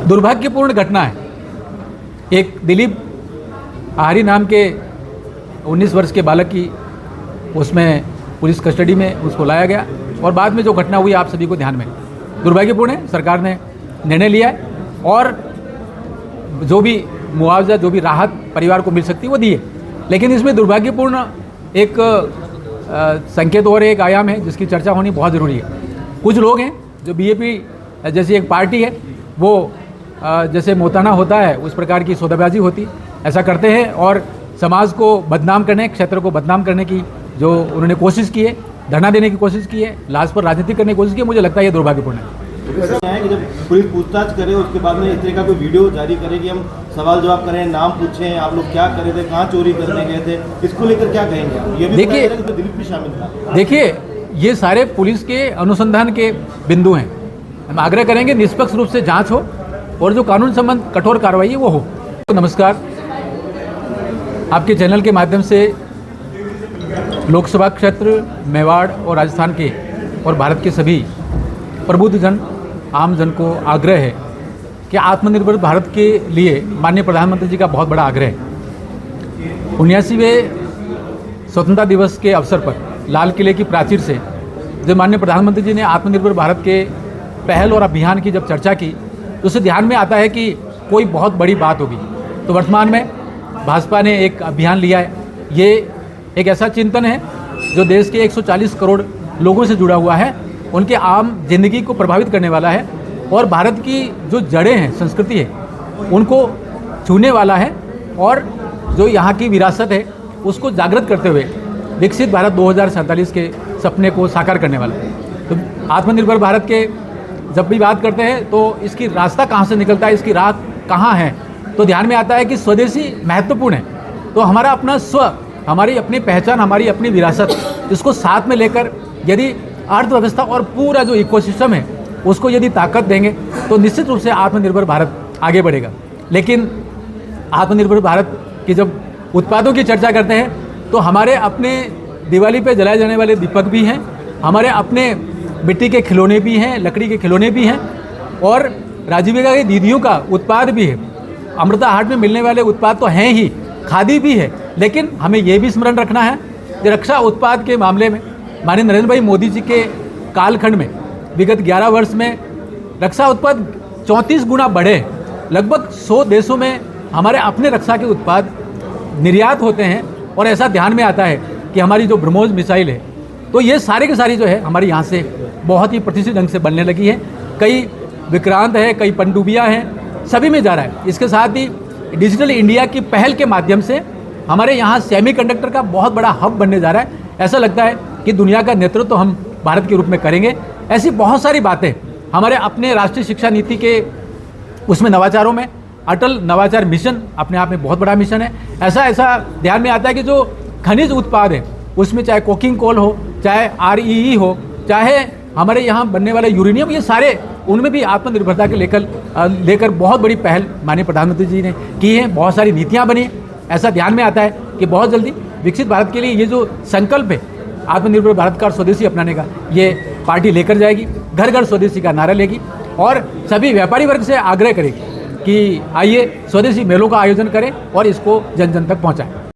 दुर्भाग्यपूर्ण घटना है। एक दिलीप आहारी नाम के 19 वर्ष के बालक की उसमें पुलिस कस्टडी में उसको लाया गया और बाद में जो घटना हुई आप सभी को ध्यान में, दुर्भाग्यपूर्ण है। सरकार ने निर्णय लिया है और जो भी मुआवजा, जो भी राहत परिवार को मिल सकती है वो दी है, लेकिन इसमें दुर्भाग्यपूर्ण एक संकेत और एक आयाम है जिसकी चर्चा होनी बहुत ज़रूरी है। कुछ लोग हैं जो बीजेपी जैसी एक पार्टी है, वो जैसे मोताना होता है उस प्रकार की सौदेबाजी होती, ऐसा करते हैं और समाज को बदनाम करने, क्षेत्र को बदनाम करने की जो उन्होंने कोशिश की है, धरना देने की कोशिश की है, लाश पर राजनीति करने की कोशिश की है, मुझे लगता है ये दुर्भाग्यपूर्ण है। ऐसा है कि जब पुलिस पूछताछ करे उसके बाद में इस तरह का कोई वीडियो जारी करे कि हम सवाल जवाब करें, नाम पूछें, आप लोग क्या करे थे, कहाँ चोरी करने गए थे, इसको लेकर क्या कहेंगे? ये भी देखिए, दिलीप भी शामिल था। देखिए, ये सारे पुलिस के अनुसंधान के बिंदु हैं। हम आग्रह करेंगे निष्पक्ष रूप से जांच हो और जो कानून संबंध कठोर कार्रवाई है वो हो। तो नमस्कार, आपके चैनल के माध्यम से लोकसभा क्षेत्र मेवाड़ और राजस्थान के और भारत के सभी प्रबुद्ध जन, आम जन को आग्रह है कि आत्मनिर्भर भारत के लिए माननीय प्रधानमंत्री जी का बहुत बड़ा आग्रह है। 79वें स्वतंत्रता दिवस के अवसर पर लाल किले की प्राचीर से जब माननीय प्रधानमंत्री जी ने आत्मनिर्भर भारत के पहल और अभियान की जब चर्चा की तो उसे ध्यान में आता है कि कोई बहुत बड़ी बात होगी। तो वर्तमान में भाजपा ने एक अभियान लिया है। ये एक ऐसा चिंतन है जो देश के 140 करोड़ लोगों से जुड़ा हुआ है, उनके आम जिंदगी को प्रभावित करने वाला है और भारत की जो जड़ें हैं, संस्कृति है, उनको छूने वाला है और जो यहाँ की विरासत है उसको जागृत करते हुए विकसित भारत 2047 के सपने को साकार करने वाला है। तो आत्मनिर्भर भारत के जब भी बात करते हैं तो इसकी रास्ता कहाँ से निकलता है, इसकी राह कहाँ है, तो ध्यान में आता है कि स्वदेशी महत्वपूर्ण है। तो हमारा अपना स्व, हमारी अपनी पहचान, हमारी अपनी विरासत, इसको साथ में लेकर यदि अर्थव्यवस्था और पूरा जो इकोसिस्टम है उसको यदि ताकत देंगे तो निश्चित रूप से आत्मनिर्भर भारत आगे बढ़ेगा। लेकिन आत्मनिर्भर भारत की जब उत्पादों की चर्चा करते हैं तो हमारे अपने दिवाली पे जलाए जाने वाले दीपक भी हैं, हमारे अपने मिट्टी के खिलौने भी हैं, लकड़ी के खिलौने भी हैं और राजीविका की दीदियों का उत्पाद भी है। अमृता हाट में मिलने वाले उत्पाद तो हैं ही, खादी भी है, लेकिन हमें ये भी स्मरण रखना है कि रक्षा उत्पाद के मामले में माननीय नरेंद्र भाई मोदी जी के कालखंड में विगत 11 वर्ष में रक्षा उत्पाद 34 गुना बढ़े। लगभग 100 देशों में हमारे अपने रक्षा के उत्पाद निर्यात होते हैं और ऐसा ध्यान में आता है कि हमारी जो ब्रह्मोस मिसाइल है तो ये सारे के सारी जो है हमारी यहाँ से बहुत ही प्रतिष्ठित ढंग से बनने लगी है। कई विक्रांत है, कई पनडुबियाँ हैं, सभी में जा रहा है। इसके साथ ही डिजिटल इंडिया की पहल के माध्यम से हमारे यहाँ सेमीकंडक्टर का बहुत बड़ा हब बनने जा रहा है। ऐसा लगता है कि दुनिया का नेतृत्व तो हम भारत के रूप में करेंगे। ऐसी बहुत सारी बातें हमारे अपने राष्ट्रीय शिक्षा नीति के उसमें नवाचारों में, अटल नवाचार मिशन अपने आप में बहुत बड़ा मिशन है। ऐसा ध्यान में आता है कि जो खनिज उत्पाद है उसमें चाहे कोकिंग कोल हो, चाहे REE हो, चाहे हमारे यहाँ बनने वाले यूरेनियम, ये सारे उनमें भी आत्मनिर्भरता के लेकर बहुत बड़ी पहल माननीय प्रधानमंत्री जी ने की है। बहुत सारी नीतियाँ बनी। ऐसा ध्यान में आता है कि बहुत जल्दी विकसित भारत के लिए ये जो संकल्प है आत्मनिर्भर भारत का और स्वदेशी अपनाने का, ये पार्टी लेकर जाएगी, घर घर स्वदेशी का नारा लेगी और सभी व्यापारी वर्ग से आग्रह करेगी कि आइए स्वदेशी मेलों का आयोजन करें और इसको जन जन तक पहुँचाएं।